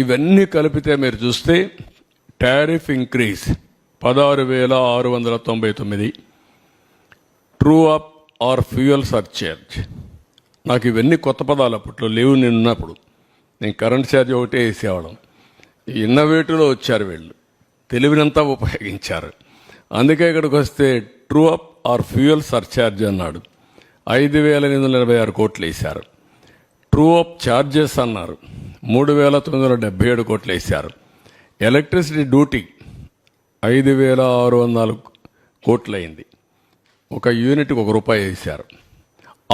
ఇవన్నీ కలిపితే మీరు చూస్తే tariff increase 16,699, true up or fuel surcharge. నాకు ఇవన్నీ కొత్త పదాలు అప్పట్లో లేవు. నేను ఉన్నప్పుడు నేను కరెంట్ ఛార్జ్ ఒకటే వేసేవాళ్ళం. ఇన్నోవేటివ్లో వచ్చారు వీళ్ళు, తెలివినంతా ఉపయోగించారు. అందుకే ఇక్కడికి వస్తే true up or fuel surcharge అన్నాడు. 5,886 కోట్లు వేశారు. ట్రూ అప్ ఛార్జెస్ అన్నారు, 3,977 కోట్లు వేశారు. ఎలక్ట్రిసిటీ డ్యూటీ 5,604 కోట్లు అయింది. ఒక యూనిట్కి ₹1 వేశారు.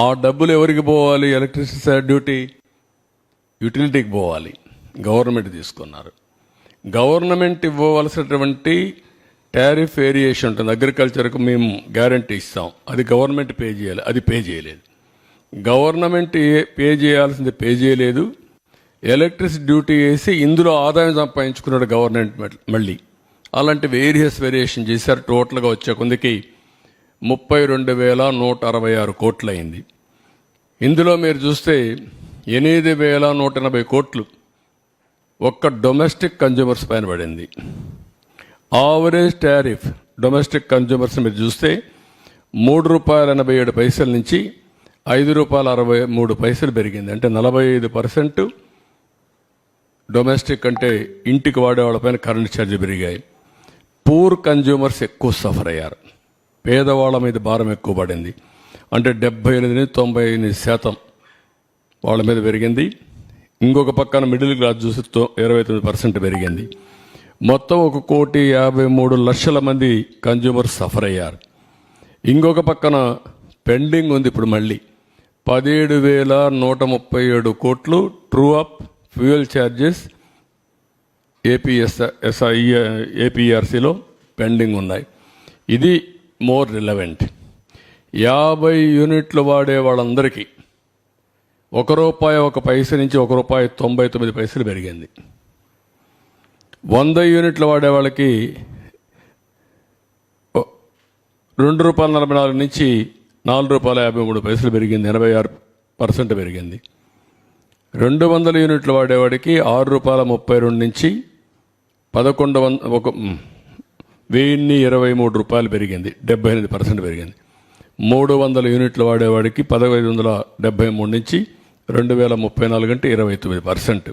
ఆ డబ్బులు ఎవరికి పోవాలి? ఎలక్ట్రిసిటీ డ్యూటీ యూటిలిటీకి పోవాలి. గవర్నమెంట్ తీసుకున్నారు. గవర్నమెంట్ ఇవ్వవలసినటువంటి టారిఫ్ వేరియేషన్ ఉంటుంది. అగ్రికల్చర్కు మేము గ్యారంటీ ఇస్తాం, అది గవర్నమెంట్ పే చేయాలి, అది పే చేయలేదు. గవర్నమెంట్ పే చేయాల్సింది పే చేయలేదు. ఎలక్ట్రిసిటీ డ్యూటీ వేసి ఇందులో ఆదాయం సంపాదించుకున్నాడు గవర్నమెంట్. మళ్ళీ అలాంటి వేరియేషన్ చేశారు. టోటల్గా వచ్చే కొందికి 32,166 కోట్లు అయింది. ఇందులో మీరు చూస్తే 8,180 కోట్లు ఒక్క డొమెస్టిక్ కన్జ్యూమర్స్ పైన పడింది. ఆవరేజ్ టారిఫ్ డొమెస్టిక్ కన్జ్యూమర్స్ మీరు చూస్తే ₹3.87 నుంచి ₹5.63 పెరిగింది. అంటే 45% డొమెస్టిక్ అంటే ఇంటికి వాడేవాళ్ళపైన కరెంట్ ఛార్జీ పెరిగాయి. పూర్ కన్జ్యూమర్స్ ఎక్కువ సఫర్ అయ్యారు. పేదవాళ్ళ మీద భారం ఎక్కువ పడింది. అంటే 78-98% వాళ్ళ మీద పెరిగింది. ఇంకొక పక్కన మిడిల్ క్లాస్ చూసి 29% పెరిగింది. మొత్తం 1,53,00,000 మంది కన్జ్యూమర్స్ సఫర్ అయ్యారు. ఇంకొక పక్కన పెండింగ్ ఉంది ఇప్పుడు మళ్ళీ 17,137 కోట్లు ట్రూ అప్ ఫ్యూయల్ ఛార్జెస్ ఏపీఆర్సీలో పెండింగ్ ఉన్నాయి. ఇది మోర్ రిలవెంట్. 50 యూనిట్లు వాడే వాళ్ళందరికీ ₹1 నుంచి ₹1.99 పెరిగింది. 100 యూనిట్లు వాడే వాళ్ళకి ₹2.44 నుంచి ₹4.53 పెరిగింది. 86% పెరిగింది. 200 యూనిట్లు వాడేవాడికి ₹6.32 నుంచి ₹1,123 పెరిగింది. 78% పెరిగింది. 300 యూనిట్లు వాడేవాడికి 1,573 నుంచి 2,034 అంటే 29%.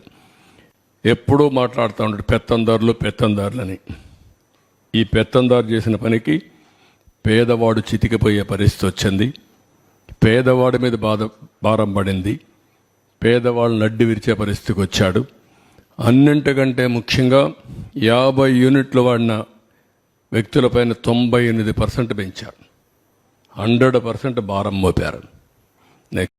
ఎప్పుడూ మాట్లాడుతూ ఉంటాడు పెత్తందారులని. ఈ పెత్తందారు చేసిన పనికి పేదవాడు చితికిపోయే పరిస్థితి వచ్చింది. పేదవాడి మీద భారం పడింది. పేదవాళ్ళు నడ్డి విరిచే పరిస్థితికి వచ్చాడు. అన్నింటికంటే ముఖ్యంగా 50 యూనిట్లు వాడిన వ్యక్తులపైన 98% పెంచారు. 100% భారం మోపారు. నెక్స్ట్